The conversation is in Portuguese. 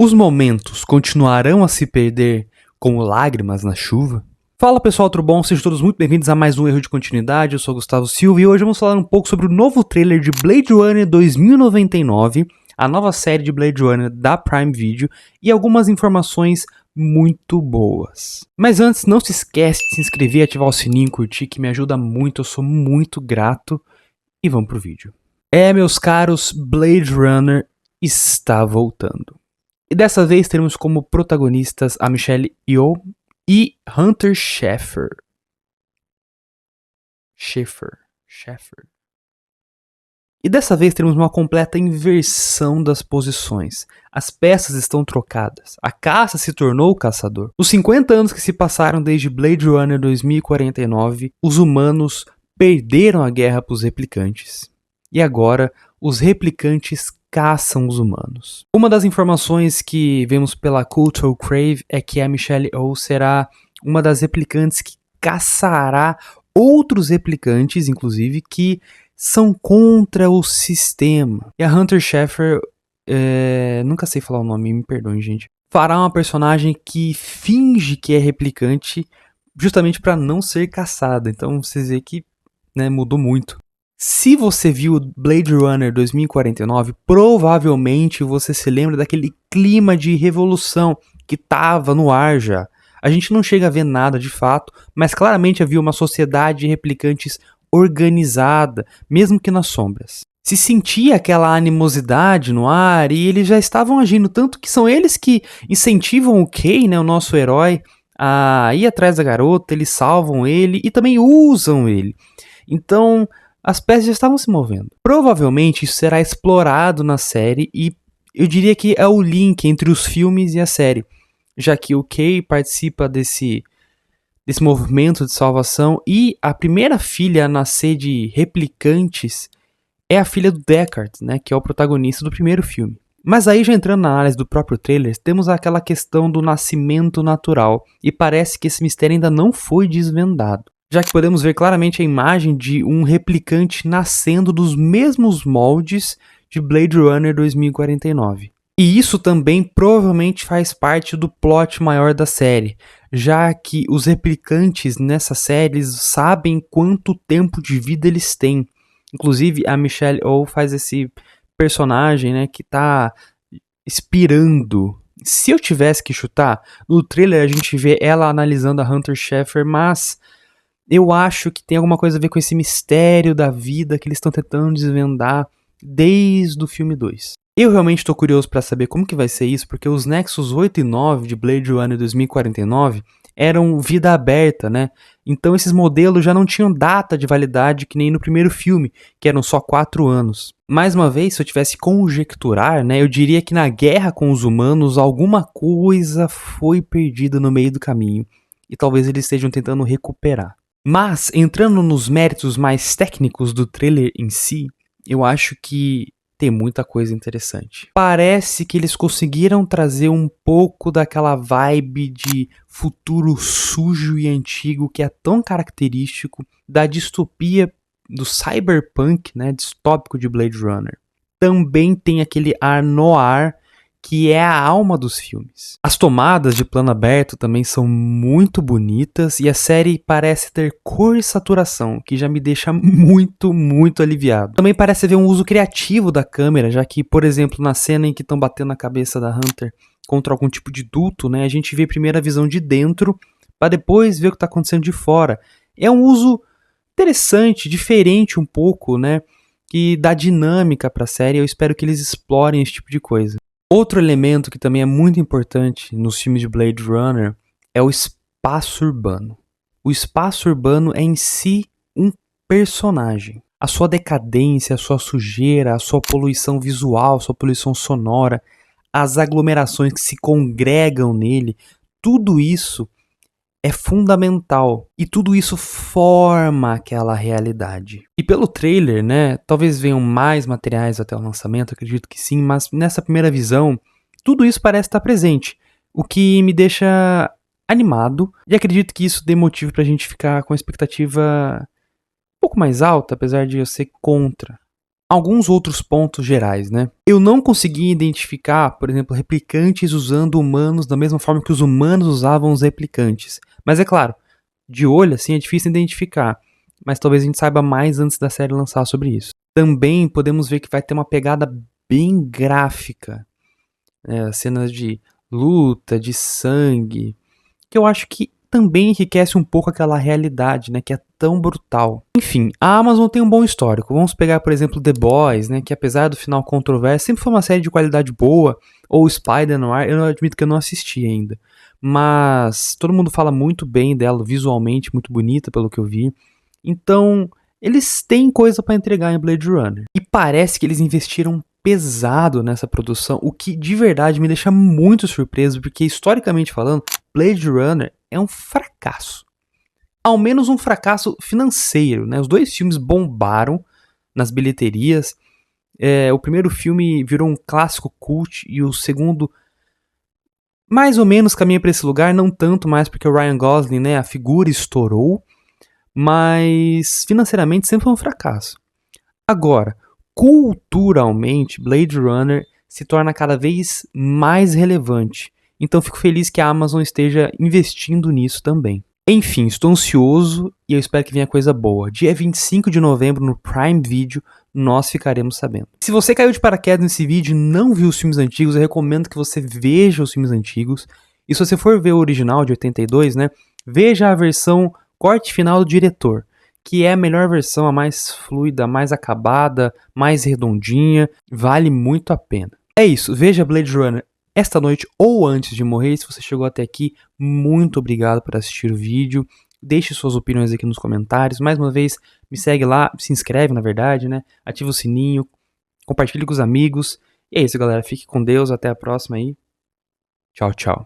Os momentos continuarão a se perder como lágrimas na chuva? Fala pessoal, tudo bom? Sejam todos muito bem-vindos a mais um Erro de Continuidade. Eu sou Gustavo Silva e hoje vamos falar um pouco sobre o novo trailer de Blade Runner 2099, a nova série de Blade Runner da Prime Video e algumas informações muito boas. Mas antes, não se esquece de se inscrever, ativar o sininho, curtir, que me ajuda muito, eu sou muito grato. E vamos pro vídeo. Meus caros, Blade Runner está voltando. E dessa vez teremos como protagonistas a Michelle Yeoh e Hunter Schafer. E dessa vez teremos uma completa inversão das posições. As peças estão trocadas. A caça se tornou o caçador. Os 50 anos que se passaram desde Blade Runner 2049, os humanos perderam a guerra para os replicantes. E agora, os replicantes caçam os humanos. Uma das informações que vemos pela Cultural Crave é que a Michelle Yeoh será uma das replicantes que caçará outros replicantes, inclusive, que são contra o sistema. E a Hunter Schafer, nunca sei falar o nome, me perdoem, gente, fará uma personagem que finge que é replicante justamente para não ser caçada. Então vocês veem que mudou muito. Se você viu Blade Runner 2049, provavelmente você se lembra daquele clima de revolução que estava no ar já. A gente não chega a ver nada de fato, mas claramente havia uma sociedade de replicantes organizada, mesmo que nas sombras. Se sentia aquela animosidade no ar e eles já estavam agindo, tanto que são eles que incentivam o Kay, o nosso herói, a ir atrás da garota, eles salvam ele e também usam ele. Então, as peças já estavam se movendo. Provavelmente isso será explorado na série e eu diria que é o link entre os filmes e a série, já que o Kay participa desse movimento de salvação e a primeira filha a nascer de replicantes é a filha do Deckard, que é o protagonista do primeiro filme. Mas aí, já entrando na análise do próprio trailer, temos aquela questão do nascimento natural e parece que esse mistério ainda não foi desvendado, já que podemos ver claramente a imagem de um replicante nascendo dos mesmos moldes de Blade Runner 2049. E isso também provavelmente faz parte do plot maior da série, já que os replicantes nessa série sabem quanto tempo de vida eles têm. Inclusive a Michelle Yeoh faz esse personagem que tá expirando. Se eu tivesse que chutar, no trailer a gente vê ela analisando a Hunter Schafer, mas eu acho que tem alguma coisa a ver com esse mistério da vida que eles estão tentando desvendar desde o filme 2. Eu realmente estou curioso para saber como que vai ser isso, porque os Nexus 8 e 9 de Blade Runner 2049 eram vida aberta, Então esses modelos já não tinham data de validade que nem no primeiro filme, que eram só 4 anos. Mais uma vez, se eu tivesse que conjecturar, eu diria que na guerra com os humanos alguma coisa foi perdida no meio do caminho e talvez eles estejam tentando recuperar. Mas, entrando nos méritos mais técnicos do trailer em si, eu acho que tem muita coisa interessante. Parece que eles conseguiram trazer um pouco daquela vibe de futuro sujo e antigo que é tão característico da distopia do cyberpunk, distópico de Blade Runner. Também tem aquele ar noir que é a alma dos filmes. As tomadas de plano aberto também são muito bonitas e a série parece ter cor e saturação, que já me deixa muito, muito aliviado. Também parece haver um uso criativo da câmera, já que, por exemplo, na cena em que estão batendo a cabeça da Hunter contra algum tipo de duto, a gente vê primeiro a visão de dentro, para depois ver o que está acontecendo de fora. É um uso interessante, diferente um pouco, que dá dinâmica para a série. Eu espero que eles explorem esse tipo de coisa. Outro elemento que também é muito importante nos filmes de Blade Runner é o espaço urbano. O espaço urbano é em si um personagem. A sua decadência, a sua sujeira, a sua poluição visual, a sua poluição sonora, as aglomerações que se congregam nele, tudo isso é fundamental e tudo isso forma aquela realidade. E pelo trailer, talvez venham mais materiais até o lançamento, acredito que sim, mas nessa primeira visão, tudo isso parece estar presente, o que me deixa animado e acredito que isso dê motivo pra gente ficar com a expectativa um pouco mais alta, apesar de eu ser contra alguns outros pontos gerais, né? Eu não consegui identificar, por exemplo, replicantes usando humanos da mesma forma que os humanos usavam os replicantes. Mas é claro, de olho assim é difícil identificar, mas talvez a gente saiba mais antes da série lançar sobre isso. Também podemos ver que vai ter uma pegada bem gráfica, cenas de luta, de sangue, que eu acho que também enriquece um pouco aquela realidade, né, que é tão brutal. Enfim, a Amazon tem um bom histórico. Vamos pegar, por exemplo, The Boys, né, que apesar do final controverso, sempre foi uma série de qualidade boa, ou Spider-Noir, eu admito que eu não assisti ainda. Mas todo mundo fala muito bem dela, visualmente muito bonita, pelo que eu vi. Então, eles têm coisa pra entregar em Blade Runner. E parece que eles investiram pesado nessa produção, o que de verdade me deixa muito surpreso, porque historicamente falando, Blade Runner é um fracasso. Ao menos um fracasso financeiro, né? Os dois filmes bombaram nas bilheterias. O primeiro filme virou um clássico cult e o segundo mais ou menos caminha para esse lugar, não tanto mais porque o Ryan Gosling, né, a figura estourou, mas financeiramente sempre foi um fracasso. Agora, culturalmente, Blade Runner se torna cada vez mais relevante. Então fico feliz que a Amazon esteja investindo nisso também. Enfim, estou ansioso e eu espero que venha coisa boa. Dia 25 de novembro no Prime Video nós ficaremos sabendo. Se você caiu de paraquedas nesse vídeo e não viu os filmes antigos, eu recomendo que você veja os filmes antigos. E se você for ver o original de 82, né, veja a versão corte final do diretor, que é a melhor versão, a mais fluida, a mais acabada, mais redondinha, vale muito a pena. É isso, veja Blade Runner esta noite ou antes de morrer. Se você chegou até aqui, muito obrigado por assistir o vídeo. Deixe suas opiniões aqui nos comentários. Mais uma vez, me segue lá, se inscreve na verdade, né? Ativa o sininho, compartilhe com os amigos. E é isso, galera. Fique com Deus, até a próxima aí. Tchau, tchau.